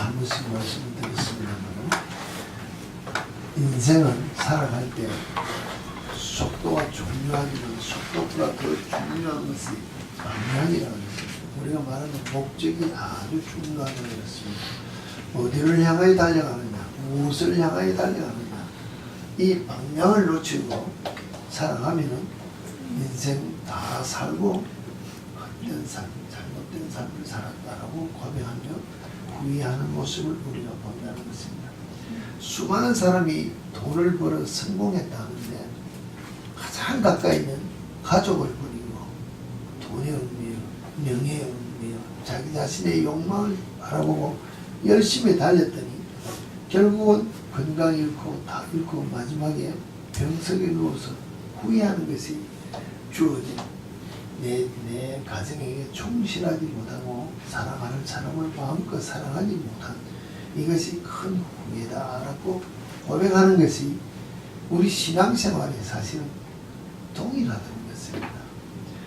한 번씩 말씀을 드렸습니다만 인생은 살아갈 때 속도가 중요하지만 속도보다 더 중요한 것이 방향이라는 것입니다. 우리가 말하는 목적이 아주 중요하다고 그랬습니다. 어디를 향하여 달려가느냐, 무엇을 향하여 달려가느냐, 이 방향을 놓치고 살아가면은 인생 다 살고 헛된 삶, 잘못된 삶을 살았다라고 고백하며 후회하는 모습을 우리가 본다는 것입니다. 수많은 사람이 돈을 벌어 성공했다는데 가장 가까이 있는 가족을 버리고 돈의 의미요, 명예의 의미요, 자기 자신의 욕망을 바라보고 열심히 달렸더니 결국은 건강 잃고 다 잃고 마지막에 병석에 누워서 후회하는 것이 주어진 내 가정에게 충실하지 못하고 사랑하는 사람을 마음껏 사랑하지 못한 이것이 큰 후회다라고 고백하는 것이 우리 신앙생활에 사실은 동일하다는 것입니다.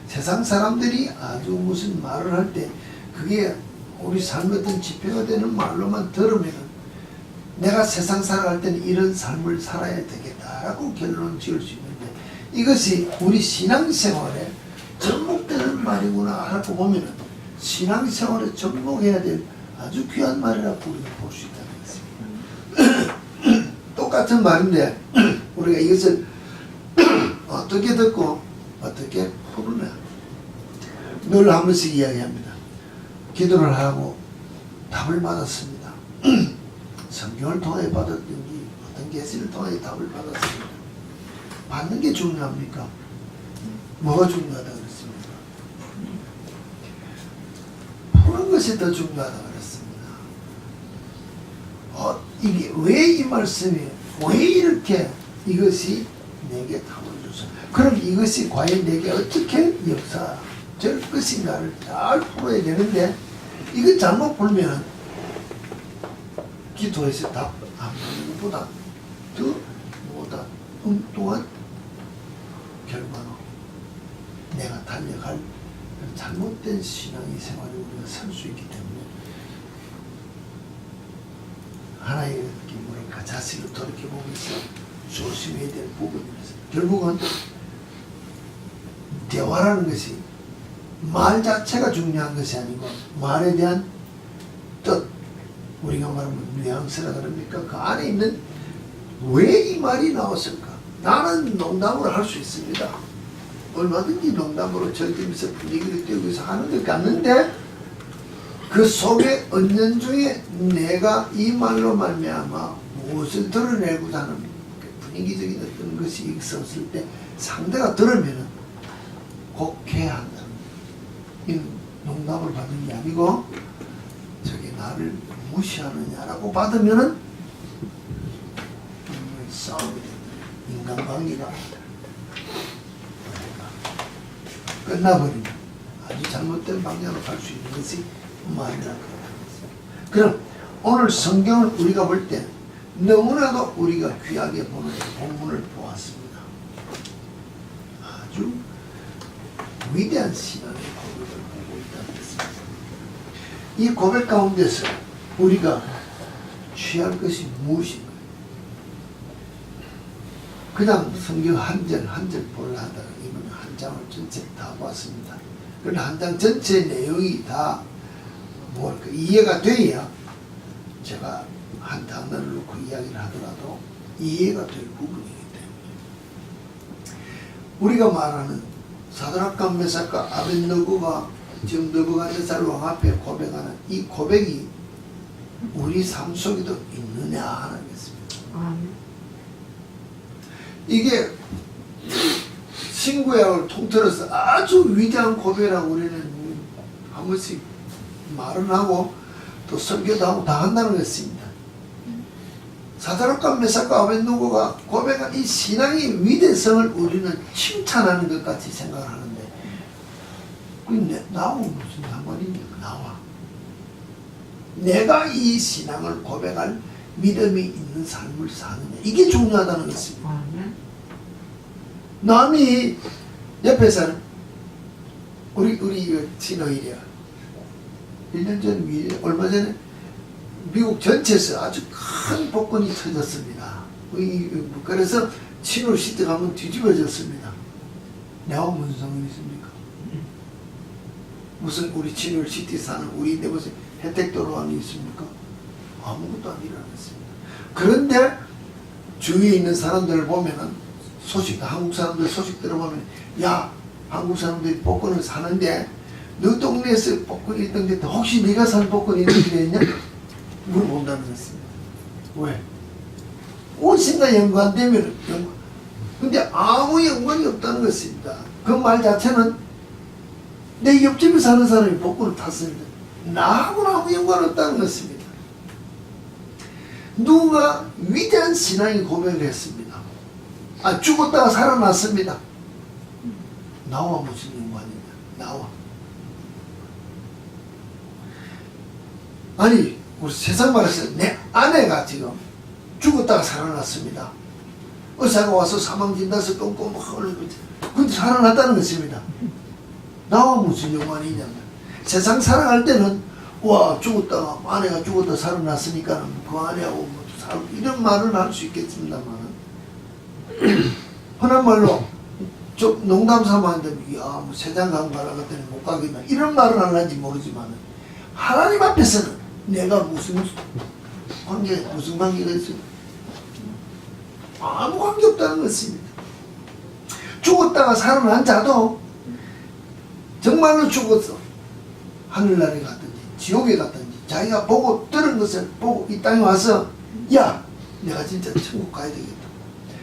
세상 사람들이 아주 무슨 말을 할 때 그게 우리 삶의 어떤 지표가 되는 말로만 들으면 내가 세상 살아갈 때는 이런 삶을 살아야 되겠다라고 결론을 지을 수 있는데 이것이 우리 신앙생활에 접목되는 말이구나 라고 보면 신앙생활에 접목해야 될 아주 귀한 말이라고 우리가 볼 수 있다는 것입니다. 똑같은 말인데 우리가 이것을 어떻게 듣고 어떻게 푸느냐 늘 한 번씩 이야기합니다. 기도를 하고 답을 받았습니다. 성경을 통해 받았든지 어떤 계시를 통해 답을 받았습니다. 받는 게 중요합니까? 뭐가 중요하다 그랬습니까? 푸는 것이 더 중요하다 그랬습니다. 이게 왜 이 말씀이 왜 이렇게 이것이 내게 답을 줬어? 그럼 이것이 과연 내게 어떻게 역사될 것인가를 잘 풀어야 되는데 이거 잘못 풀면 기도해서 답 안 받는 것보다 더 뭐다 엉뚱한 결과로 내가 달려갈 잘못된 신앙의 생활에 우리가 설 수 있기 때문에 하나의 뭐랄까 자식을 돌이켜보면서 조심해야 될 부분이라서 결국은 대화라는 것이 말 자체가 중요한 것이 아니고 말에 대한 뜻 우리가 말하면 뉘앙스라 그럽니까? 그 안에 있는 왜 이 말이 나왔을까? 나는 농담을 할 수 있습니다. 얼마든지 농담으로 즐기면서 분위기를 띄우면서 하는 것 같는데 그 속에 은연중에 내가 이 말로 말미암아 무엇을 드러내고자 하는 분위기적인 어떤 것이 있었을 때 상대가 들으면 곡해한다. 이 농담을 받는 게 아니고 저게 나를 무시하느냐라고 받으면은 싸움이 된다. 인간관계가 끝나버리면 아주 잘못된 방향으로 갈 수 있는 것이 말이라고 합니다. 그럼 오늘 성경을 우리가 볼 때 너무나도 우리가 귀하게 보는 본문을 보았습니다. 아주 위대한 신앙의 고백을 보고 있다는 것입니다. 이 고백 가운데서 우리가 취할 것이 무엇인가? 그냥 성경 한 절 한 절 보려 하다가 이번에 한 장을 전체 다 봤습니다. 그러나 한 장 전체 내용이 다 뭐랄까 이해가 돼야 제가 한 단어를 놓고 이야기를 하더라도 이해가 될 부분이기 때문에 우리가 말하는 사드락과 메삭과 아벳느고가 지금 느부갓네살 왕 앞에 고백하는 이 고백이 우리 삶 속에도 있느냐 하는 것입니다. 이게 신구약을 통틀어서 아주 위대한 고백이라고 우리는 한 번씩 말은 하고 또 설교도 하고 다 한다는 것입니다. 사드락과 메삭과 아벳느고가 고백한 이 신앙의 위대성을 우리는 칭찬하는 것 같이 생각을 하는데 근데 나하고 무슨 상관이냐? 나와 내가 이 신앙을 고백할 믿음이 있는 삶을 사느냐 이게 중요하다는 것입니다. 남이 옆에서는 우리 친어이랴 1년 전 얼마 전에 미국 전체에서 아주 큰 복권이 터졌습니다. 그래서 친일 시대 가면 뒤집어졌습니다. 내가 무슨 상관이 있습니까? 무슨 우리 친일 시티 사는 우리인데 무슨 혜택 도로함이 있습니까? 아무것도 안 일어났습니다. 그런데 주위에 있는 사람들을 보면은 한국 사람들 소식 들어보면, 야, 한국 사람들이 복권을 사는데 너 동네에서 복권이 있던데 혹시 네가 산 복권이 있는 게 있냐? 물어본다는 것입니다. 왜? 옷인가 연관되면 근데 아무 연관이 없다는 것입니다. 그 말 자체는 내 옆집에 사는 사람이 복권을 탔습니다. 나하고는 아무 연관 없다는 것입니다. 누가 위대한 신앙의 고백을 했습니다. 죽었다가 살아났습니다. 나와 무슨 연관이냐? 나와. 아니, 우리 세상 말해서 내 아내가 지금 죽었다가 살아났습니다. 의사가 와서 사망진단서 똥꼬 막 흘리고 근데 살아났다는 것입니다. 나와 무슨 연관이 있냐면, 세상 살아갈 때는 와, 죽었다가 아내가 죽었다 살아났으니까 그 아내하고 이런 말은 할 수 있겠습니다만, 흔한 말로 좀 농담 삼아 하는데, 야, 뭐 세상 가는 거라 그랬더니 못 가겠나, 이런 말은 안 하는지 모르지만 하나님 앞에서는 내가 무슨 관계가 있어요? 아무 관계 없다는 것입니다. 죽었다가 살아난 자도 정말로 죽었어, 하늘나라에 갔든지 지옥에 갔든지 자기가 보고 들은 것을 보고 이 땅에 와서, 야, 내가 진짜 천국 가야 되겠다,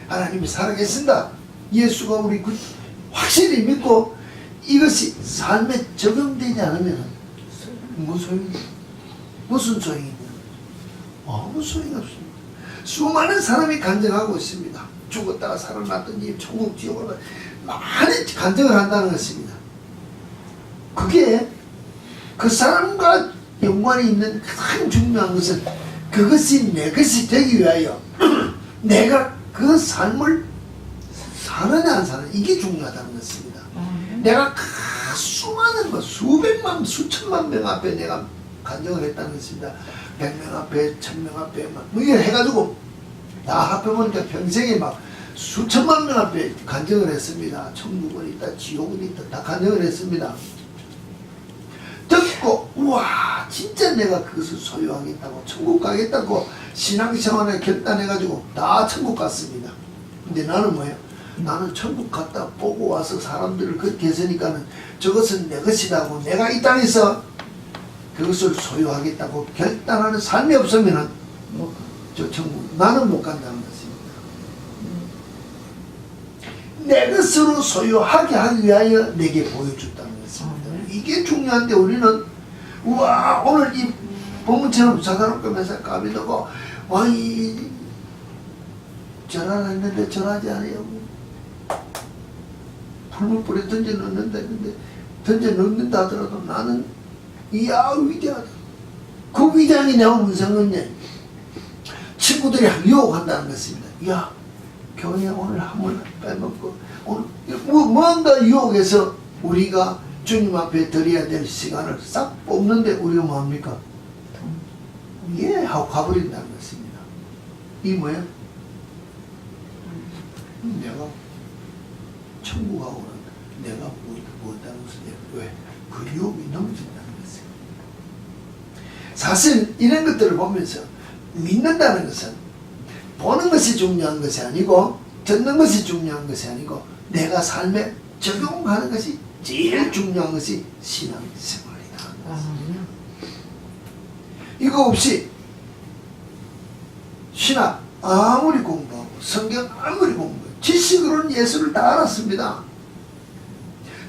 하나님이 살아계신다, 예수가 우리 확실히 믿고 이것이 삶에 적용되지 않으면 무슨 소용이 있냐? 아무 소용이 없습니다. 수많은 사람이 간증하고 있습니다. 죽었다가 살아났더니 천국 지옥을 많이 간증을 한다는 것입니다. 그게 그 사람과 연관이 있는 가장 중요한 것은 그것이 내 것이 되기 위하여 내가 그 삶을 사느냐 안 사느냐, 이게 중요하다는 것입니다. 내가 수많은 수백만 수천만 명 앞에 내가 간증을 했다는 것입니다. 100명 앞에 1000명 앞에 뭐 이걸 해가지고 다 합해보니까 평생에 막 수천만 명 앞에 간증을 했습니다. 천국은 있다, 지옥은 있다, 다 간증을 했습니다. 듣고 우와, 진짜 내가 그것을 소유하겠다고, 천국 가겠다고 신앙생활에 결단해가지고 다 천국 갔습니다. 근데 나는 뭐예요? 나는 천국 갔다 보고 와서 사람들을 그렇게 했으니까는 저것은 내 것이라고, 내가 이 땅에서 그것을 소유하겠다고 결단하는 삶이 없으면은 저 천국 나는 못 간다는 것입니다. 내 것으로 소유하게 하기 위하여 내게 보여줬다는 것입니다. 이게 중요한데 우리는 우와, 오늘 이 본문처럼 사사롭게 매사 까비 넣고 와이 전화했는데 전화하지 않아요. 풀무불에 던져넣는다 했는데 던져넣는다 하더라도 나는 이야 위대하다. 그 위대함이 내가 무슨 건데 친구들이 유혹한다는 것입니다. 야, 교회 오늘 한물 빼먹고 오늘 뭔가 유혹해서 우리가 주님 앞에 드려야 될 시간을 싹 뽑는데 우리가 뭐합니까? 예 하고 가버린다는 것입니다. 이 뭐예요? 내가 천국 가고 내가 뭐다는 것을 왜? 그 유혹이 넘친다는 것이에요. 사실 이런 것들을 보면서 믿는다는 것은 보는 것이 중요한 것이 아니고 듣는 것이 중요한 것이 아니고 내가 삶에 적용하는 것이 제일 중요한 것이 신앙생활이다. 이거 없이 신학 아무리 공부하고 성경 아무리 공부해요, 지식으로는 예수를 다 알았습니다.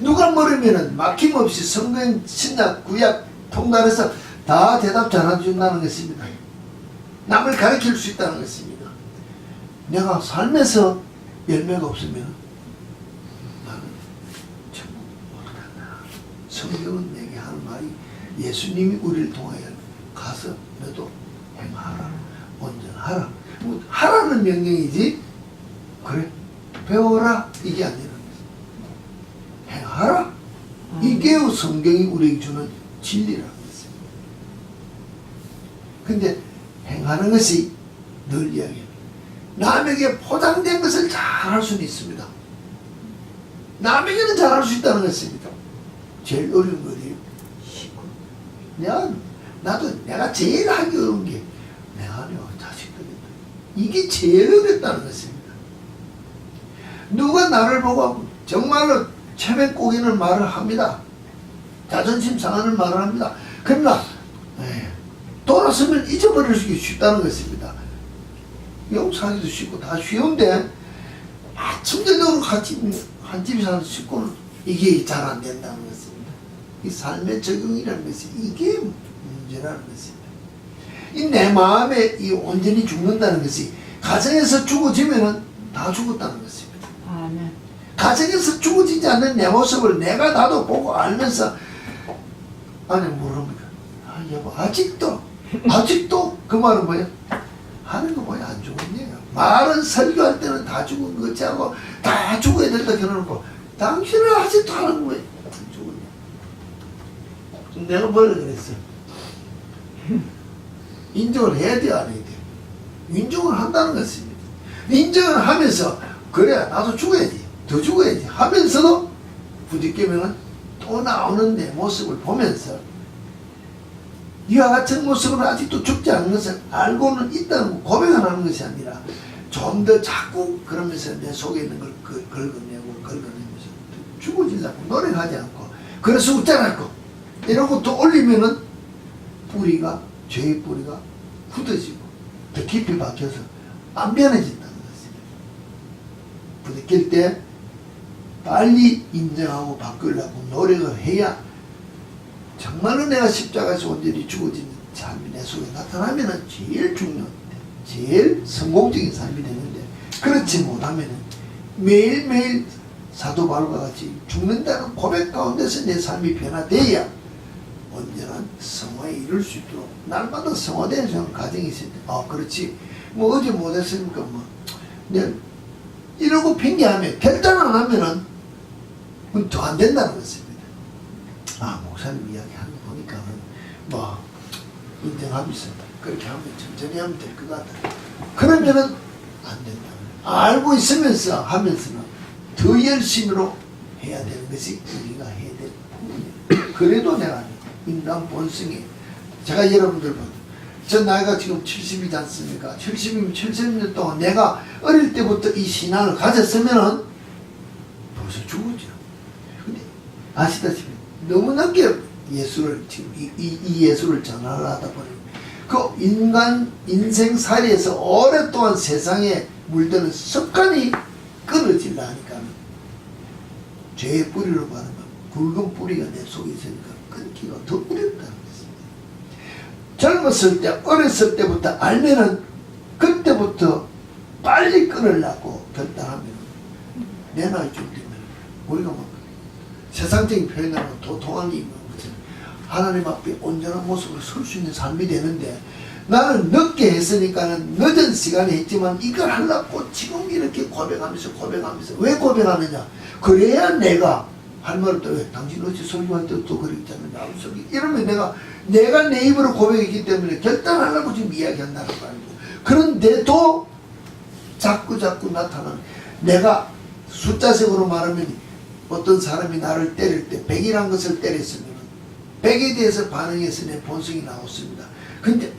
누가 물으면은 막힘없이 성경, 신약, 구약 통달해서 다 대답 잘해준다는 것입니다. 남을 가르칠 수 있다는 것입니다. 내가 삶에서 열매가 없으면 나는 천국 못 간다. 성경은 내게 하는 말이, 예수님이 우리를 통하여 가서 너도 행하라, 온전하라, 하라는 명령이지 그래 배워라 이게 아니라 행하라. 이게 성경이 우리에게 주는 진리라는 것입니다. 근데 행하는 것이 늘 이야기합니다. 남에게 포장된 것을 잘할 수는 있습니다. 남에게는 잘할 수 있다는 것입니다. 제일 어려운 거 어디예요? 내가 제일 하기 어려운 게 내 안에 자식들이다. 이게 제일 어렵다는 것입니다. 누가 나를 보고 정말로 체면꼬기는 말을 합니다. 자존심 상하는 말을 합니다. 그러나 돌아서면 잊어버릴 수 쉽다는 것입니다. 용서하기도 쉽고 다 쉬운데 아침저녁으로 같이 한 집에 사는 식구는 이게 잘 안 된다는 것입니다. 이 삶의 적용이라는 것이 이게 문제라는 것입니다. 이 내 마음에 이 온전히 죽는다는 것이 가정에서 죽어지면은 다 죽었다는 것입니다. 아멘. 가정에서 죽어지지 않는 내 모습을 내가 나도 보고 알면서 아니 모릅니까? 아 여보 아직도 그 말은 뭐야? 하는 거 뭐야 안 죽었냐? 말은 설교할 때는 다 죽은 거지 하고 다 죽어야 된다 겨놓고 당신은 아직도 하는 거야 안 죽었냐? 내가 뭐라 그랬어? 인정을 해야 돼 안 해야 돼? 인정을 한다는 것입니다. 인정을 하면서 그래 나도 죽어야지 더 죽어야지 하면서도 부딪히면은 또 나오는 내 모습을 보면서 이와 같은 모습으로 아직도 죽지 않은 것을 알고는 있다는 고백하는 것이 아니라 좀 더 자꾸 그러면서 내 속에 있는 걸 긁어내면서 죽어지려고 노력하지 않고 그래서 웃자라고 이러고 또 올리면은 뿌리가 죄의 뿌리가 굳어지고 더 깊이 박혀서 안 변해진다는 것입니다. 부딪힐 때 빨리 인정하고 바꾸려고 노력을 해야 정말로 내가 십자가에서 온전히 죽어지는 삶이 내 속에 나타나면 제일 중요한데 제일 성공적인 삶이 되는데 그렇지 못하면 매일매일 사도 바울과 같이 죽는다는 고백 가운데서 내 삶이 변화돼야 온전한 성화에 이룰 수 있도록 날마다 성화되는 과정이 있을 때 그렇지 뭐 어제 못했으니까 뭐 내가 이러고 핑계하면 결단 안 하면은 더 안 된다는 것입니다. 목사님 이야기하는 거 보니까 뭐 인정하면서 그렇게 하면 천천히 하면 될 것 같다. 그러면은 안 된다. 알고 있으면서 하면서는 더 열심히로 해야 되는 것이 우리가 해야 될 부분이에요. 그래도 내가 인간 본성이 제가 여러분들 저 나이가 지금 70이지 않습니까? 70이면 70년 동안 내가 어릴 때부터 이 신앙을 가졌으면은 벌써 죽었죠. 근데 아시다시피 너무 늦게 예수를 지금 이 예수를 전하려 하다 보니 그 인생살이에서 오랫동안 세상에 물드는 습관이 끊어질라 하니까 죄의 뿌리로 말하면 굵은 뿌리가 내 속에 있으니까 끊기가 더 어렵다는 것입니다. 젊었을 때 어렸을 때부터 알면은 그때부터 빨리 끊으려고 결단하면 내 나이쯤 되면 우리가 뭐 세상적인 표현으로 도통하니 있는 거죠. 하나님 앞에 온전한 모습으로 설 수 있는 삶이 되는데 나는 늦게 했으니까는 늦은 시간에 했지만 이걸 하려고 지금 이렇게 고백하면서 왜 고백하느냐? 그래야 내가 할 말 없다. 왜? 당신 어찌 설교할 때도 또 그랬잖아. 이러면 내가 내 입으로 고백했기 때문에 결단하려고 지금 이야기한다는 거 아니고. 그런데도 자꾸 나타나는 내가 숫자식으로 말하면 어떤 사람이 나를 때릴 때 100이란 것을 때렸으면 100에 대해서 반응해서 내 본성이 나왔습니다. 근데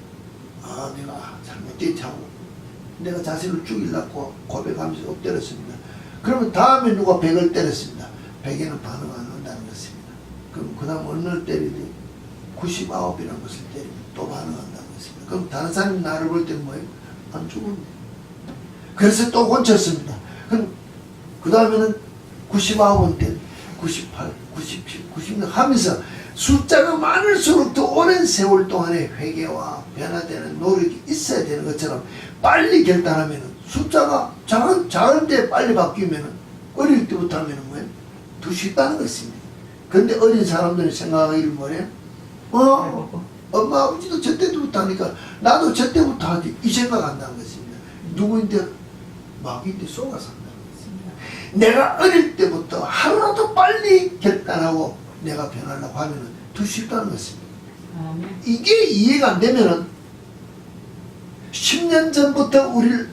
내가 잘못된 자고 내가 자신을 죽이려고 고백하면서 엎드렸습니다. 그러면 다음에 누가 100을 때렸습니다. 100에는 반응 안 한다는 것입니다. 그럼 그 다음 어느 날 때리니 99이라는 것을 때리면 또 반응한다는 것입니다. 그럼 다른 사람이 나를 볼 때는 뭐예요? 안 죽었네. 그래서 또 고쳤습니다. 그럼 그 다음에는 99번 때 98, 97, 96 하면서 숫자가 많을수록 더 오랜 세월 동안의 회개와 변화되는 노력이 있어야 되는 것처럼 빨리 결단하면 숫자가 작을 때 빨리 바뀌면 어릴 때부터 하면 뭐예요? 더 쉽다는 것입니다. 그런데 어린 사람들이 생각하기를 뭐래요? 엄마 아버지도 저 때부터 하니까 나도 저 때부터 하지 이 생각한다는 것입니다. 누구인데 마귀인데 속아서 내가 어릴 때부터 하루라도 빨리 결단하고 내가 변하려고 하면 더 쉽다는 것입니다. 이게 이해가 안 되면은 10년 전부터 우리를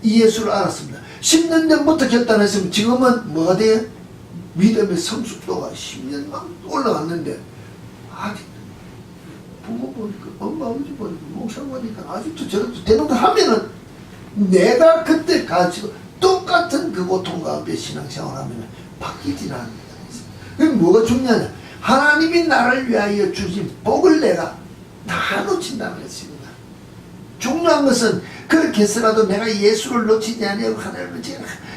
이 예수를 알았습니다. 10년 전부터 결단했으면 지금은 뭐가 돼요? 믿음의 성숙도가 10년 막 올라갔는데 아직 부모 보니까 엄마 아버지 보니까 목사 보니까 아직도 저렇게 되는 거 하면은 내가 그때 가지고 똑같은 그 고통 가운데 신앙생활 하면 바뀌질 않습니다. 그럼 뭐가 중요하냐? 하나님이 나를 위하여 주신 복을 내가 다 놓친다는 것입니다. 중요한 것은 그렇게 해서라도 내가 예수를 놓치지 아니하고 하나님을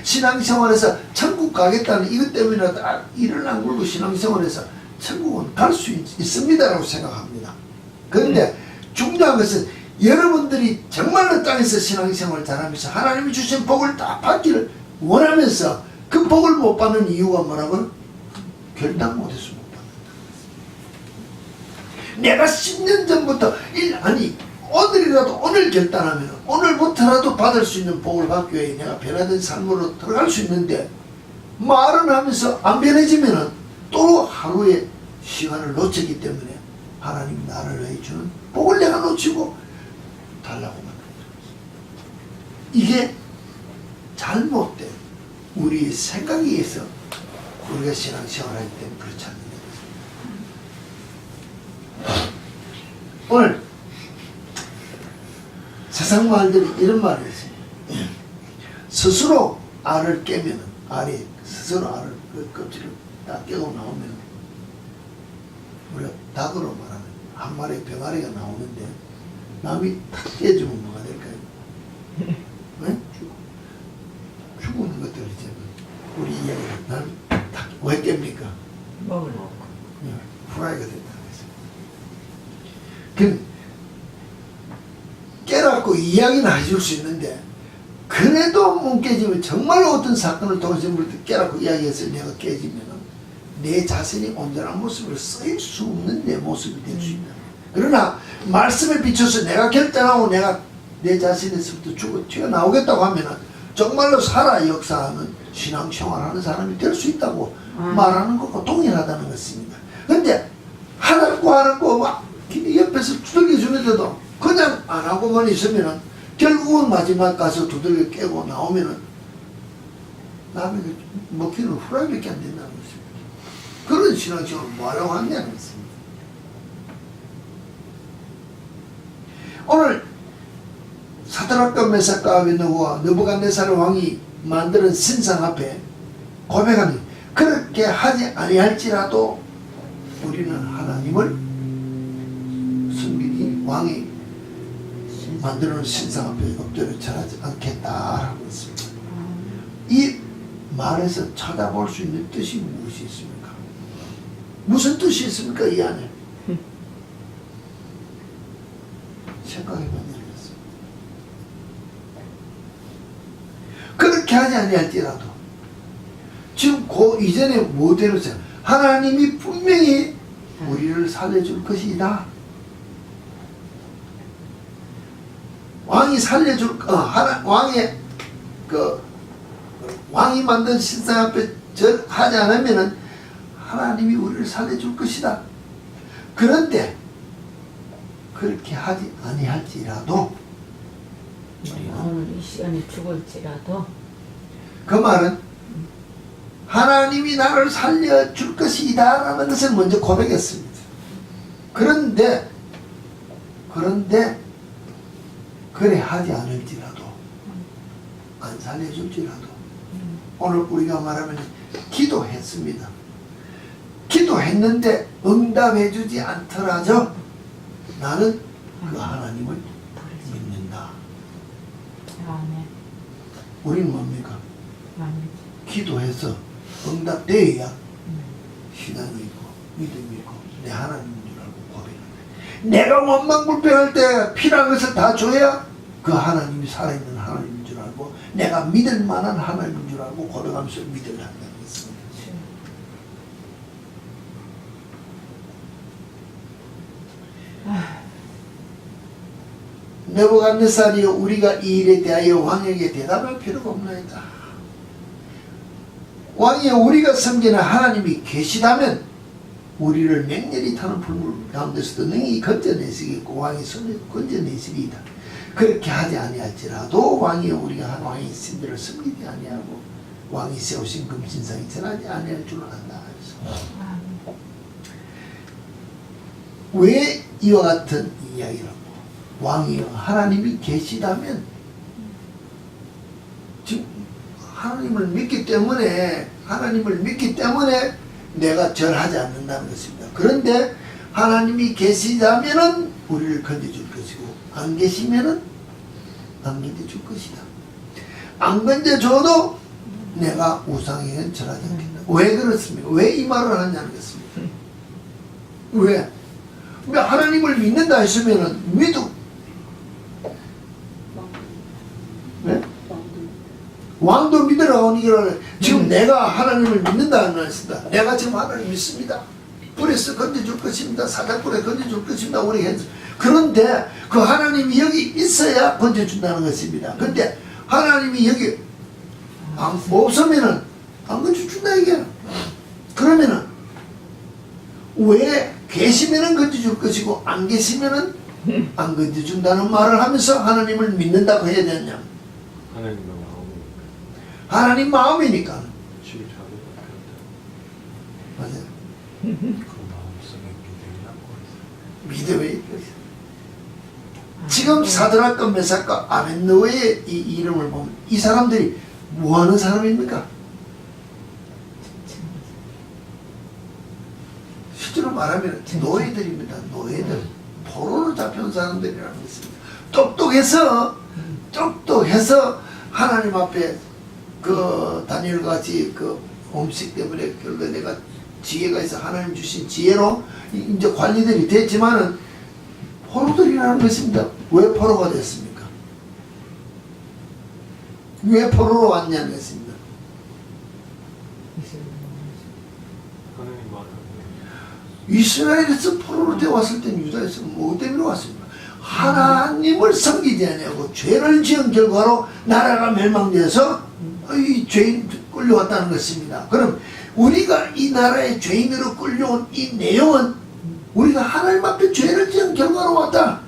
신앙생활에서 천국 가겠다는 이것 때문이라도 이를 안 굴고 신앙생활에서 천국은 갈 수 있습니다라고 생각합니다. 그런데 중요한 것은 여러분들이 정말로 땅에서 신앙생활을 잘하면서 하나님이 주신 복을 다 받기를 원하면서 그 복을 못 받는 이유가 뭐라고요? 결단 못해서 못 받는다. 내가 10년 전부터 오늘이라도 오늘 결단하면 오늘부터라도 받을 수 있는 복을 받기 위해 내가 변화된 삶으로 들어갈 수 있는데 말은 하면서 안 변해지면 또 하루의 시간을 놓쳤기 때문에 하나님 나를 위해 주는 복을 내가 놓치고 달라고 만듭니다. 이게 잘못된 우리 생각에 의해서 우리가 신앙생활을 하기 때문에 그렇지 않는 것입니다. 오늘 세상 말들이 이런 말을 했어요. 스스로 알을 깨면 알이 스스로 알을 그 껍질을 딱 깨고 나오면 우리가 닭으로 말하면 한 마리 병아리가 나오는데 남이 탁 깨주면 뭐가 될까요? 네? 죽은 것들이잖아요. 우리 이야기는 남이 탁 왜 깹니까? 먹으려고. 후라이가 된다는 거죠. 깨닫고 이야기는 해줄 수 있는데 그래도 못 깨지면 정말로 어떤 사건을 통해서 깨닫고 이야기해서 내가 깨지면 내 자신이 온전한 모습으로 쓰일 수 없는 내 모습이 될 수 있다. 그러나 말씀에 비춰서 내가 결단하고 내가 내 자신에서부터 죽어 튀어나오겠다고 하면 정말로 살아 역사하는 신앙생활하는 사람이 될 수 있다고 말하는 것과 동일하다는 것입니다. 근데 하나고 막 옆에서 두들겨 주는데도 그냥 안 하고만 있으면은 결국은 마지막 가서 두들겨 깨고 나오면은 남에게 먹기는 후라이밖에 안 된다는 것입니다. 그런 신앙생활을 뭐하려고 하냐는 것입니다. 오늘 사드락과 메삭과 아벤느고와 느부갓네살 왕이 만드는 신상 앞에 고백하니 그렇게 하지 아니할지라도 우리는 하나님을 숨기니 왕이 만드는 신상 앞에 엎드려 절하지 않겠다라고 했습니다. 이 말에서 찾아볼 수 있는 뜻이 무엇이 있습니까? 무슨 뜻이 있습니까? 이 안에 생각해보면 되겠습니다. 그렇게 하지 아니할지라도 지금 이전에 뭐대로 하나님이 분명히 우리를 살려줄 것이다. 왕이 살려줄 왕이 만든 신상 앞에 절하지 않으면은 하나님이 우리를 살려줄 것이다. 그런데 그렇게 하지 아니할지라도 오늘 이 시간에 죽을지라도 그 말은 하나님이 나를 살려줄 것이다 라는 것을 먼저 고백했습니다. 그런데 그래 하지 않을지라도 안 살려줄지라도 오늘 우리가 말하면 기도했습니다. 기도했는데 응답해주지 않더라도 나는 그 하나님을 믿는다. 아멘. 우리는 뭡니까? 아멘. 기도해서 응답되어야 신앙이 있고 믿음이 있고 내 하나님인 줄 알고 고백하는 내가 원망불평할 때 필요한 것을 다 줘야 그 하나님이 살아있는 하나님인 줄 알고 내가 믿을 만한 하나님인 줄 알고 고백하면서 믿으려 한다는 것입니다. 느부갓네살이여 우리가 이 일에 대하여 왕에게 대답할 필요가 없나이다. 왕이여 우리가 섬기는 하나님이 계시다면 우리를 맹렬히 타는 불물 가운데서도 능히 건져내시겠고 왕의 손에 건져내시리이다. 그렇게 하지 아니할지라도 왕이 우리가 한 왕의 신들을 섬기지 아니하고 왕이 세우신 금신상이 전하지 아니할 줄 안다. 아멘. 왜 이와 같은 이야기라고? 왕이 하나님이 계시다면 지금 하나님을 믿기 때문에 내가 절하지 않는다는 것입니다. 그런데 하나님이 계시다면은 우리를 건져줄 것이고 안 계시면은 안 건져줄 것이다. 안 건져줘도 내가 우상에는 절하지 않겠다. 왜 그렇습니까? 왜 이 말을 하냐는 것입니다. 왜? 하나님을 믿는다 했으면은 네? 왕도 믿으라고 하니까 지금 내가 하나님을 믿는다는 것입니다. 내가 지금 하나님 믿습니다. 불에서 건져줄 것입니다. 사자불에 건져줄 것입니다. 우리 했 그런데 그 하나님이 여기 있어야 건져준다는 것입니다. 근데 하나님이 여기 없으면은 안 건져준다 이게. 그러면은 왜 계시면은 건져줄 것이고 안 계시면은 안 건져준다는 말을 하면서 하나님을 믿는다고 해야 되냐? 하나님 마음이니까. 맞아요. 믿음이 있어요. 지금 사드락과 메삭과 아벳느고의 이 이름을 보면 이 사람들이 뭐 하는 사람입니까? 실제로 말하면 노예들입니다. 노예들. 포로로 잡혀온 사람들이라는 것입니다. 똑똑해서 하나님 앞에 그 다니엘 같이 그 음식 때문에 결국 내가 지혜가 있어 하나님 주신 지혜로 이제 관리들이 됐지만은 포로들이라는 것입니다. 왜 포로가 됐습니까? 왜 포로로 왔냐는 것입니다. 이스라엘에서 포로로 되어 왔을 때는 유다에서 뭐 때문에 왔습니까? 하나님을 섬기지 아니하고 죄를 지은 결과로 나라가 멸망되어서 이 죄인 끌려왔다는 것입니다. 그럼 우리가 이 나라의 죄인으로 끌려온 이 내용은 우리가 하나님 앞에 죄를 지은 결과로 왔다.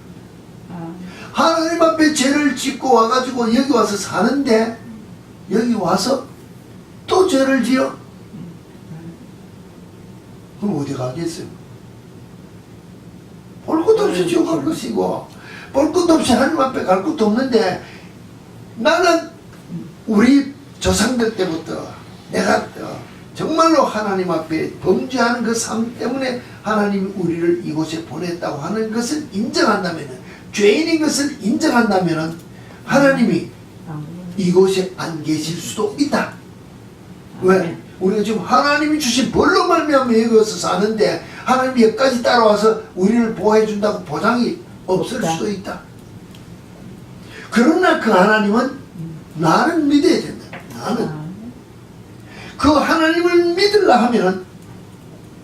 하나님 앞에 죄를 짓고 와가지고 여기 와서 사는데 여기 와서 또 죄를 지어? 그럼 어디 가겠어요? 볼 것도 없이 지옥 갈 것이고 볼 것도 없이 하나님 앞에 갈 것도 없는데 나는 우리 조상들 때부터 내가 정말로 하나님 앞에 범죄하는 그 삶 때문에 하나님이 우리를 이곳에 보냈다고 하는 것을 인정한다면, 죄인인 것을 인정한다면 하나님이 이곳에 안 계실 수도 있다. 왜? 우리가 지금 하나님이 주신 벌로 말미암아 여기서 사는데 하나님이 여기까지 따라와서 우리를 보호해 준다고 보장이 없을 수도 있다. 그러나 그 하나님은 나는 믿어야 된다. 나는 그 하나님을 믿으려 하면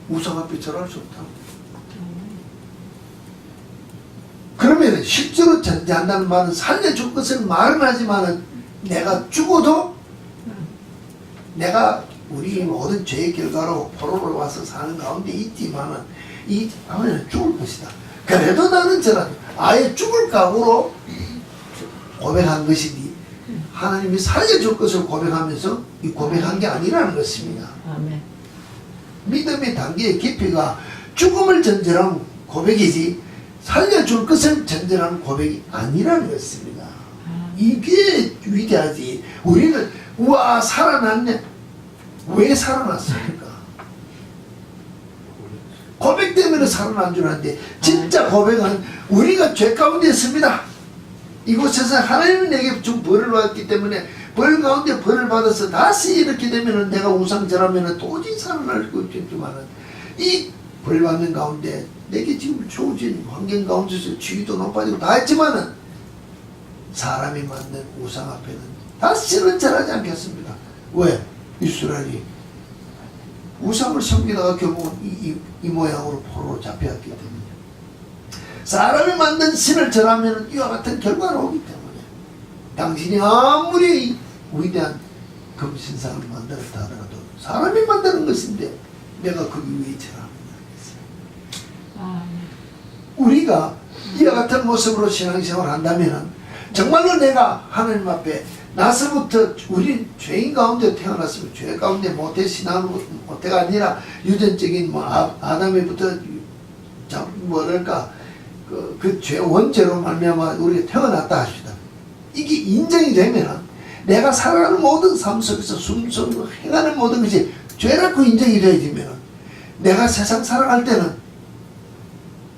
우상 앞에 절할 수 없다. 그러면 실제로 전제한다는 말은 살려줄 것을 말은 하지만은 내가 죽어도 내가 우리 모든 죄의 결과로 포로로 와서 사는 가운데 있지만은 이 아무래도 죽을 것이다. 그래도 나는 저는 아예 죽을 각오로 고백한 것이니 하나님이 살려줄 것을 고백하면서 이 고백한 게 아니라는 것입니다. 아멘. 믿음의 단계의 깊이가 죽음을 전제한 고백이지 살려줄 것을 전제한 고백이 아니라는 것입니다. 이게 위대하지. 우리는 우와 살아났네. 왜 살아났습니까? 고백 때문에 살아난 줄 알았는데 진짜 고백은 우리가 죄 가운데 있습니다. 이곳에서 하나님은 내게 준 벌을 받았기 때문에 벌 가운데 벌을 받아서 다시 이렇게 되면 내가 우상절하면 도저히 살아날 수 없겠지만 이 벌 받는 가운데 내게 지금 주어진 환경 가운데서 지위도 높아지고 다 했지만은 사람이 만든 우상 앞에는 다시는 절하지 않겠습니다. 왜? 이스라엘이 우상을 섬기다가 결국은 이 모양으로 포로로 잡혀왔기 때문에 사람이 만든 신을 절하면 이와 같은 결과가 오기 때문에 당신이 아무리 위대한 금신상을 만들었다 하더라도 사람이 만드는 것인데 내가 거기 왜 절하느냐. 우리가 이와 같은 모습으로 신앙생활을 한다면 정말로 내가 하나님 앞에 나서부터 우리 죄인 가운데 태어났으면 죄 가운데 모태 신앙 모태가 아니라 유전적인 뭐 아담에부터 뭐랄까 그 죄 원죄로 말미암아 우리가 태어났다 하시다. 이게 인정이 되면 내가 살아가는 모든 삶 속에서 숨소리로 행하는 모든 것이 죄라고 인정이 되어지면 내가 세상 살아갈 때는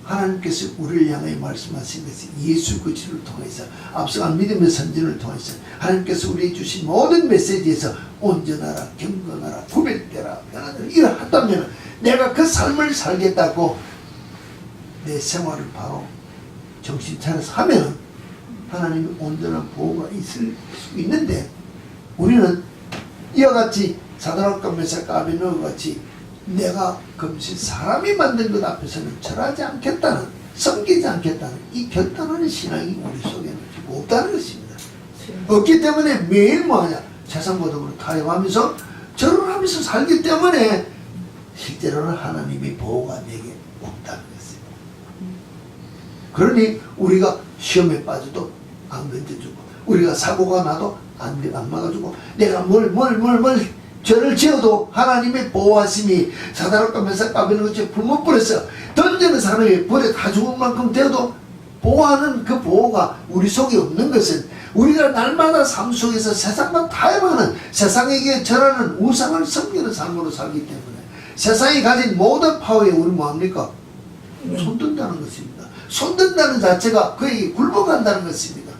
하나님께서 우리를 향해 말씀하신 것이 예수 그리스도를 통해서 앞서간 믿음의 선진을 통해서 하나님께서 우리에게 주신 모든 메시지에서 온전하라, 경건하라, 구별되라, 변하라 이러하다면 내가 그 삶을 살겠다고 내 생활을 바로 정신 차려서 하면 하나님의 온전한 보호가 있을 수 있는데 우리는 이와 같이 사드락과 메삭과 아벤노고 같이 내가 금시 사람이 만든 것 앞에서는 절하지 않겠다는, 섬기지 않겠다는 이 결단하는 신앙이 우리 속에는 없다는 것입니다. 없기 때문에 매일 뭐하냐? 세상보다로 타협하면서 절을 하면서 살기 때문에 실제로는 하나님의 보호가 내게 없다는 것입니다. 그러니 우리가 시험에 빠져도 안 건져주고 우리가 사고가 나도 안 막아주고 내가 뭘 죄를 지어도 하나님의 보호하심이 사다락과 메삭과 아벤노고처럼 불못불에서 던지는 사람이 불에 다 죽을 만큼 되어도 보호하는 그 보호가 우리 속에 없는 것은 우리가 날마다 삶 속에서 세상과 타협하는 세상에게 절하는 우상을 섬기는 삶으로 살기 때문에 세상이 가진 모든 파워에 우리 뭐합니까? 손든다는 것입니다. 손든다는 자체가 그에게 굴복한다는 것입니다.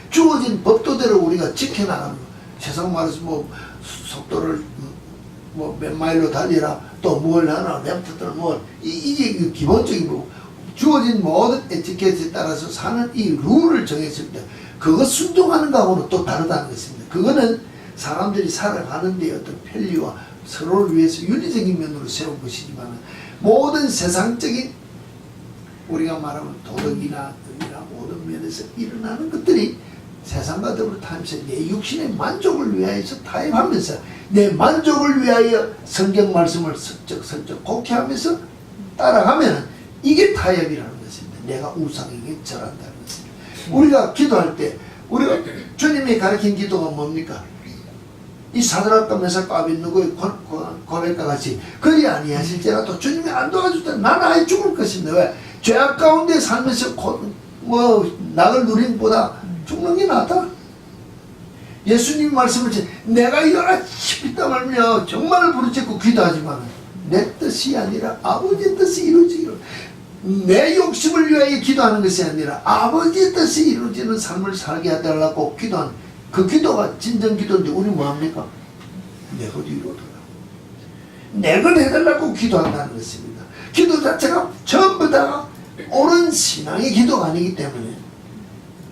주어진 법도대로 우리가 지켜나가는 것. 세상 말해서 뭐 속도를 뭐 몇 마일로 달리라 또 뭘 하나 랩터들 뭐 이게 기본적인 거고 주어진 모든 에티켓에 따라서 사는 이 룰을 정했을 때 그거 순종하는 거하고는 또 다르다는 것입니다. 그거는 사람들이 살아가는 데 어떤 편리와 서로를 위해서 윤리적인 면으로 세운 것이지만 모든 세상적인 우리가 말하면 도덕이나 의나 모든 면에서 일어나는 것들이 세상과 더불어 타면서 내 육신의 만족을 위하여서 타협하면서 내 만족을 위하여 성경 말씀을 슬쩍슬쩍 곡해하면서 따라가면 이게 타협이라는 것입니다. 내가 우상에게 절한다는 것입니다. 우리가 기도할 때 우리가 주님이 가르친 기도가 뭡니까? 이 사드락과 메삭과 아벤노고의 고백과 같이 그리 아니하실지라도 주님이 안 도와줄 때 나는 아예 죽을 것입니다. 왜? 죄악 가운데 살면서 낙을 누림보다 죽는 게 낫다. 예수님 말씀을 내가 일어나 싶다 말며 정말 부르짖고 기도하지만 내 뜻이 아니라 아버지의 뜻이 이루어지기를 내 욕심을 위하여 기도하는 것이 아니라 아버지의 뜻이 이루어지는 삶을 살게 해달라고 기도한 그 기도가 진정 기도인데 우리 뭐합니까? 내 것 이루어져라. 내 것 해달라고 기도한다는 것입니다. 기도 자체가 전부 다 옳은 신앙의 기도가 아니기 때문에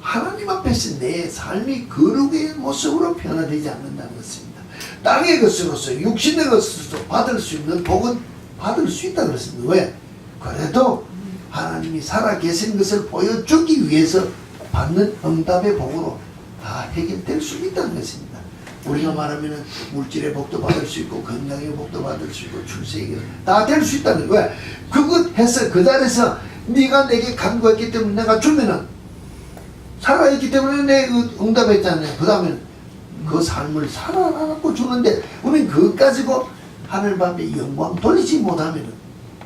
하나님 앞에서 내 삶이 거룩의 모습으로 변화되지 않는다는 것입니다. 땅의 것으로서 육신의 것으로서 받을 수 있는 복은 받을 수 있다는 것입니다. 왜? 그래도 하나님이 살아계신 것을 보여주기 위해서 받는 응답의 복으로 다 해결될 수 있다는 것입니다. 우리가 말하면 물질의 복도 받을 수 있고 건강의 복도 받을 수 있고 출세의 다 될 수 있다는 거예요. 왜? 그것 해서 그 자리에서 네가 내게 간구했기 때문에 내가 주면은 살아있기 때문에 내 응답했잖아요. 그 다음에 그 삶을 살아갖고 주는데 우리는 그것 가지고 하늘 앞에 영광 돌리지 못하면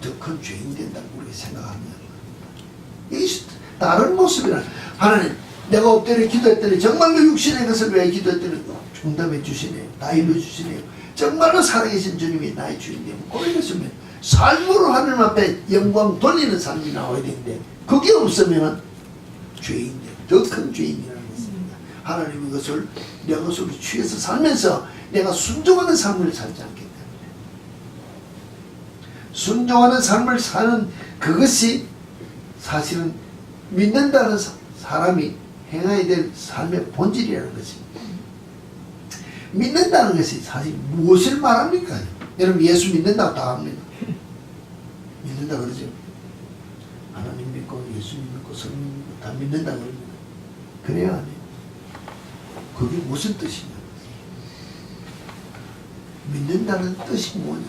더 큰 죄인 된다고 우리가 생각합니다. 이게 다른 모습이라 하나님 내가 엎드려 기도했더니 정말로 육신의 것을 위해 기도했더니 응답해 주시네요. 다 이루어 주시네요. 정말로 살아계신 주님이 나의 주인님 고백했으면 삶으로 하늘 앞에 영광 돌리는 삶이 나와야 되는데 그게 없으면 죄인 더 큰 죄인이라는 것입니다. 하나님의 것을 내 것으로 취해서 살면서 내가 순종하는 삶을 살지 않기 때문에 순종하는 삶을 사는 그것이 사실은 믿는다는 사람이 행해야 될 삶의 본질이라는 것입니다. 믿는다는 것이 사실 무엇을 말합니까? 여러분 예수 믿는다고 다 합니다. 믿는다 그러죠. 하나님 믿고 예수 믿고 성령 믿고 다 믿는다 그럽니다. 그래야 안 해요. 그게 무슨 뜻이냐? 믿는다는 뜻이 뭐냐?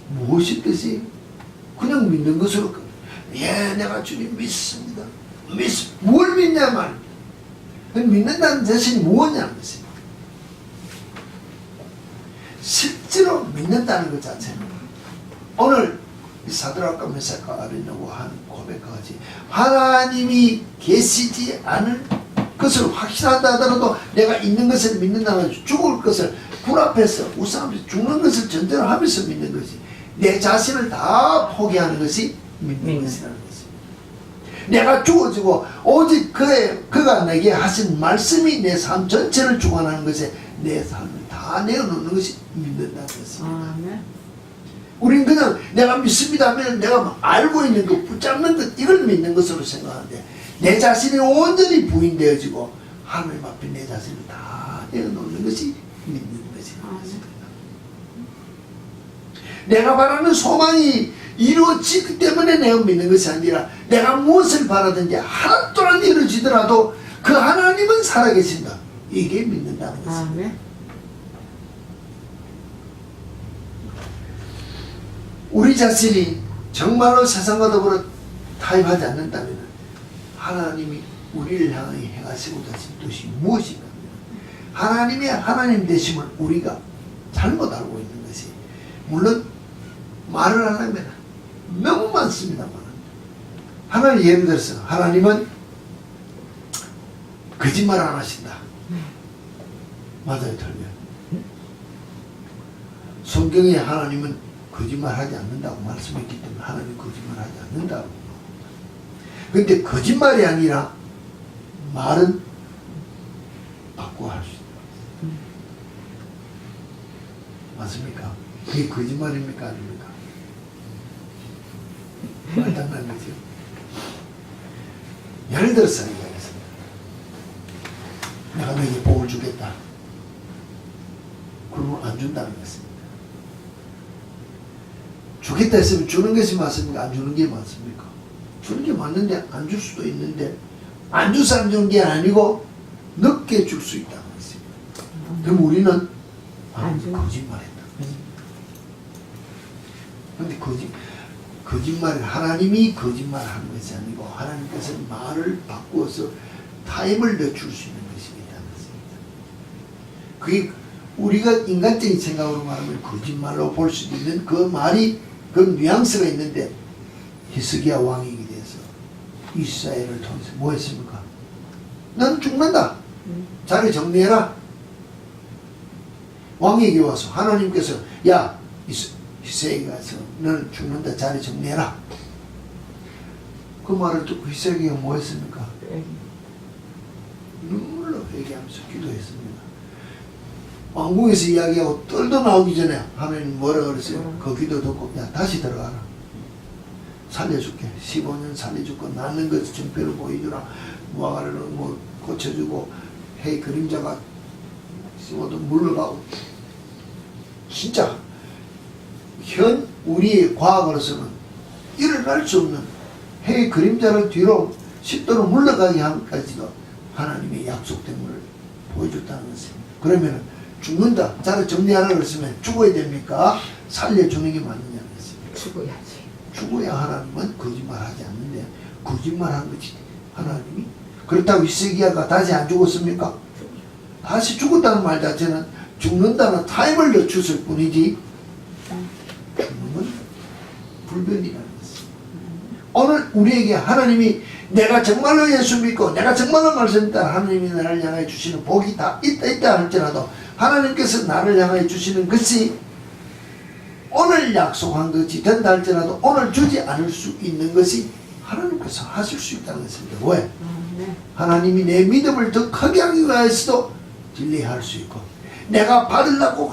무엇이 뜻이? 그냥 믿는 것으로 내가 주님 믿습니다. 뭘 믿냐만 믿는다는 자신이 무엇이냐는 것이에요. 실제로 믿는다는 것 자체는 오늘 사드락과 메삭과 아벤노고 한 고백까지 하나님이 계시지 않을 것을 확신한다 하더라도 내가 있는 것을 믿는다면 죽을 것을 불 앞에서 우상 앞에서 죽는 것을 전제로 하면서 믿는 것이 내 자신을 다 포기하는 것이 믿는 것이라는 것이. 내가 죽어지고 오직 그가 내게 하신 말씀이 내 삶 전체를 주관하는 것에 내 삶을 다 내어놓는 것이 믿는다는 것입니다. 우린 그냥 내가 믿습니다 하면 내가 알고 있는 것, 붙잡는 것, 이걸 믿는 것으로 생각하는데 내 자신이 온전히 부인되어지고 하나님 앞에 내 자신을 다 내어놓는 것이 믿는 것입니다. 내가 바라는 소망이 이루어지기 때문에 내가 믿는 것이 아니라 내가 무엇을 바라든지 하나도 안 이루어지더라도 그 하나님은 살아계신다. 이게 믿는다는 것입니다. 우리 자신이 정말로 세상과 더불어 타협하지 않는다면 하나님이 우리를 향하여 행하시고자 하신 뜻이 무엇인가? 하나님의 하나님 되심을 우리가 잘못 알고 있는 것이, 물론 말을 하려면 너무 많습니다만, 하나님 예를 들어서 하나님은 거짓말 안 하신다. 맞아요, 틀려요. 성경에 하나님은 거짓말하지 않는다고 말씀했기 때문에 하나님 거짓말하지 않는다고. 그런데 거짓말이 아니라 말은 바꾸어 할 수 있다. 맞습니까? 그게 거짓말입니까? 아닙니까? 말장난이죠. 예를 들어서 얘기하겠습니다. 내가 너에게 복을 주겠다. 그러면 안 준다는 것입니다. 주겠다 했으면 주는 것이 맞습니까? 안 주는 게 맞습니까? 주는 게 맞는데 안 줄 수도 있는데 안 줘서 안 주는 게 아니고 늦게 줄 수 있다는 것입니다. 그럼 우리는 거짓말했다. 그런데 거짓말을 하나님이 거짓말하는 것이 아니고 하나님께서는 말을 바꾸어서 타임을 늦출 수 있는 것이 있다는 것입니다. 그게 우리가 인간적인 생각으로 말하면 거짓말로 볼 수도 있는 그 말이 그 뉘앙스가 있는데 히스기야 왕이 돼서 이스라엘을 통해서 뭐 했습니까? 넌 죽는다. 자리 정리해라. 왕에게 와서 하나님께서 야 히스기야가 너는 죽는다. 자리 정리해라. 그 말을 듣고 히스기야가 뭐 했습니까? 눈물로 회개하면서 기도했습니다. 왕궁에서 이야기하고 뜰도 나오기 전에 하나님 뭐라 그랬어요? 그 기도 듣고 야 다시 들어가라. 살려줄게. 15년 살려주고 낳는 것 증표를 보여주라. 무화과를 뭐 고쳐주고 해 그림자가 씹어도 물러가고. 진짜 현 우리의 과학으로서는 일어날 수 없는 해의 그림자를 뒤로 10도로 물러가게 함까지도 하나님의 약속됨을 보여줬다는 것입니다. 그러면 죽는다. 자를 정리하라 그랬으면 죽어야 됩니까? 살려주는 게 맞느냐는 것입니다. 죽어야지. 죽어야 하나님은 거짓말하지 않는데 거짓말한 거지. 하나님이 그렇다고 히스기야가 다시 안 죽었습니까? 다시 죽었다는 말 자체는 죽는다는 타임을 늦췄을 뿐이지 죽는 건 불변이라는 것입니다. 오늘 우리에게 하나님이 내가 정말로 예수 믿고 내가 정말로 말씀했다 하나님이 나를 향해 주시는 복이 다 있다 할지라도 하나님께서 나를 향해 주시는 것이 오늘 약속한 것이 된다 할지라도 오늘 주지 않을 수 있는 것이 하나님께서 하실 수 있다는 것입니다. 왜? 하나님이 내 믿음을 더 크게 하기 위해서도 진리할 수 있고 내가 받으려고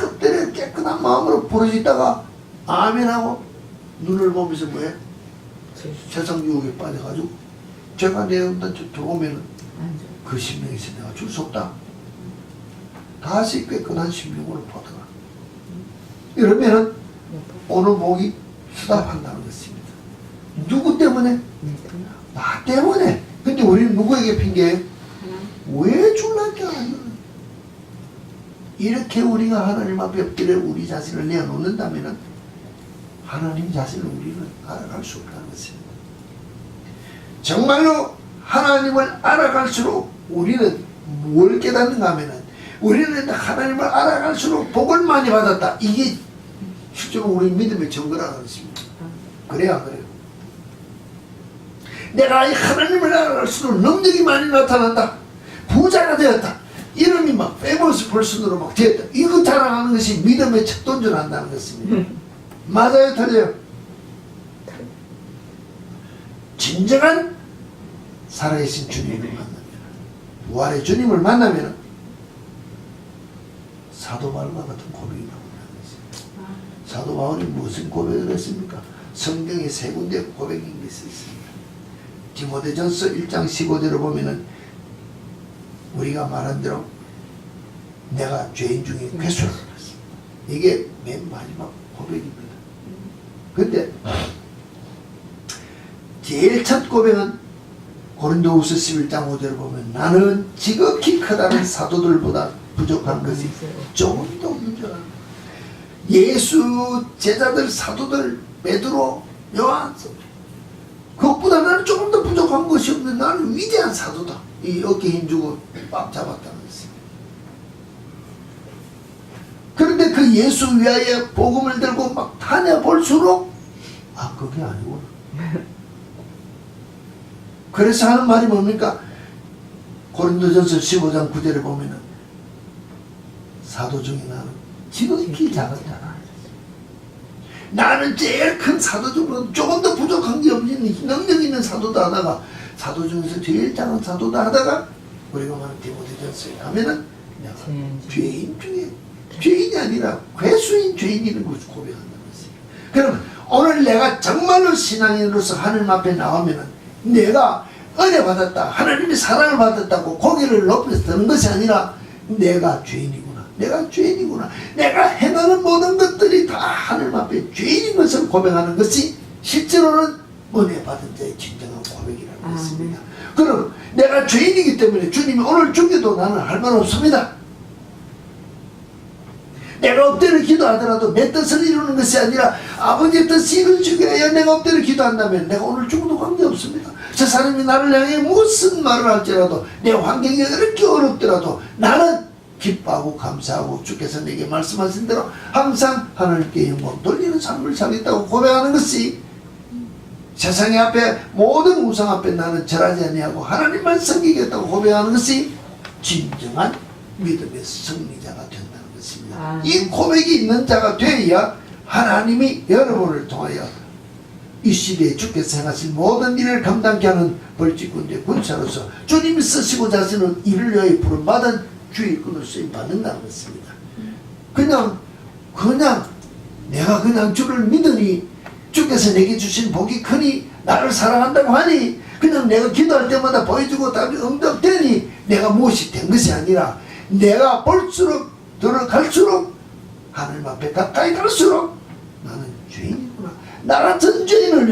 엎드려 깨끗한 마음으로 부르짖다가 아멘하고 눈을 보면서 뭐해? 세상 유혹에 빠져가지고 제가 내어온다 들어오면은 그 심령에서 내가 줄 수 없다. 다시 깨끗한 심령으로 보더라. 이러면은 오늘 복이 수답한다는 것입니다. 누구 때문에? 나 때문에. 근데 우리는 누구에게 핑계해요? 왜 줄랄게 아니야? 이렇게 우리가 하나님 앞에 엎드려 우리 자신을 내어놓는다면은 하나님 자신을 우리는 알아갈 수 없다는 것입니다. 정말로 하나님을 알아갈수록 우리는 뭘 깨닫는가 하면은 우리는 하나님을 알아갈수록 복을 많이 받았다. 이게 실제로 우리 믿음의 증거라는 것입니다. 그래야 안 그래요? 내가 이 하나님을 알아갈수록 능력이 많이 나타난다. 부자가 되었다. 이름이 막 페머스 퍼슨으로 막 되었다. 이거 자랑하는 것이 믿음의 첫 돈전한다는 것입니다. 맞아요, 틀려요? 진정한 살아계신 주님을 만나면, 부활의 주님을 만나면 사도 바울과 같은 고백이 나온다는 것입니다. 사도 바울이 무슨 고백을 했습니까? 성경에 세 군데 고백이 있습니다. 디모데전서 1장 15절을 보면은 우리가 말한 대로 내가 죄인 중에 괴수를 했습니다. 이게 맨 마지막 고백입니다. 근데 제일 첫 고백은 고린도후서 11장 5절을 보면 나는 지극히 크다는 사도들보다 부족한 것이 조금 더 없는 줄 알아. 예수 제자들 사도들 베드로 요한 그것보다 나는 조금 더 부족한 것이 없는데 나는 위대한 사도다. 이 어깨 힘주고 빡 잡았다는 것입니다. 그런데 그 예수 위하여 복음을 들고 막 다녀볼수록 그게 아니구나. 그래서 하는 말이 뭡니까? 고린도전서 15장 9절에 보면은 사도 중에 나는 지극히 작았다. 나는 제일 큰 사도 중에 조금 더 부족한 게 없는 능력 있는 사도도 하다가 사도 중에서 제일 작은 사도도 하다가 우리가 말하는 디모데전서에 가면은 내가 죄인 중에 죄인이 아니라 괴수인 죄인이라는 것을 고백한다는 것입니다. 그러면 오늘 내가 정말로 신앙인으로서 하나님 앞에 나오면은 내가 은혜 받았다, 하나님의 사랑을 받았다고 고개를 높여서 드는 것이 아니라 내가 죄인이구나, 내가 죄인이구나, 내가 행하는 모든 것들이 다 하나님 앞에 죄인인 것을 고백하는 것이 실제로는 은혜 받은 자의 진정한 고백이라는 것입니다. 그럼 내가 죄인이기 때문에 주님이 오늘 죽여도 나는 할 말 없습니다. 내가 엎드려 기도하더라도 내 뜻을 이루는 것이 아니라 아버지의 뜻이 이루어지기 위하여 내가 엎드려 기도한다면 내가 오늘 죽어도 관계없습니다. 저 사람이 나를 향해 무슨 말을 할지라도 내 환경이 이렇게 어렵더라도 나는 기뻐하고 감사하고 주께서 내게 말씀하신 대로 항상 하나님께 영광 돌리는 삶을 살겠다고 고백하는 것이 세상의 앞에 모든 우상 앞에 나는 절하지 아니하고 하나님만 섬기겠다고 고백하는 것이 진정한 믿음의 승리자가 된다는 것입니다. 이 고백이 있는 자가 되어야 하나님이 여러분을 통하여 이 시대에 주께서 행하신 모든 일을 감당케 하는 벌집군대 군사로서 주님이 쓰시고자 하시는 일을 위하여 부름받은 주의 일꾼으로 쓰임받는다는 것입니다. 그냥 내가 그냥 주를 믿으니 주께서 내게 주신 복이 크니 나를 사랑한다고 하니 그냥 내가 기도할 때마다 보여주고 답이 응답되니 내가 무엇이 된 것이 아니라 내가 볼수록 들어갈수록 하나님 앞에 가까이 갈수록 나는 죄인이구나. 나 같은 죄인을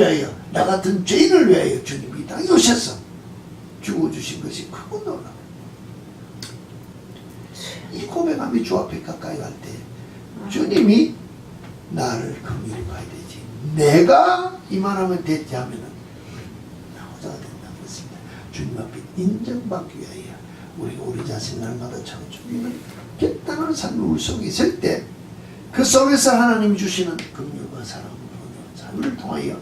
위하여 주님이 이 땅에 오셔서 죽어주신 것이 크고 놀랍다. 이 고백함이 주 앞에 가까이 갈 때 주님이 나를 긍휼히 봐야 되지. 내가 이만하면 됐지 하면은 나오자가 된다는 것입니다. 주님 앞에 인정받기 위하여 우리 자신 날마다 찾아주기는 깨끗한 삶의 우리 속에 있을 때 그 속에서 하나님이 주시는 긍휼과 사랑을 삶을 통하여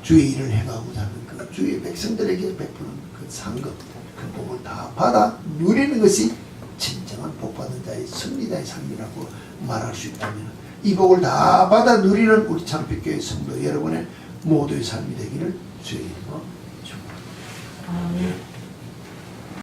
주의 일을 해가고자 하는 그 주의 백성들에게 베푸는 그 상급, 그 복을 다 받아 누리는 것이 진정한 복받은 자의 승리자의 삶이라고 말할 수 있다면 이 복을 다 받아 누리는 우리 참빛교회 성도 여러분의 모두의 삶이 되기를 주의 이름으로 축복합니다.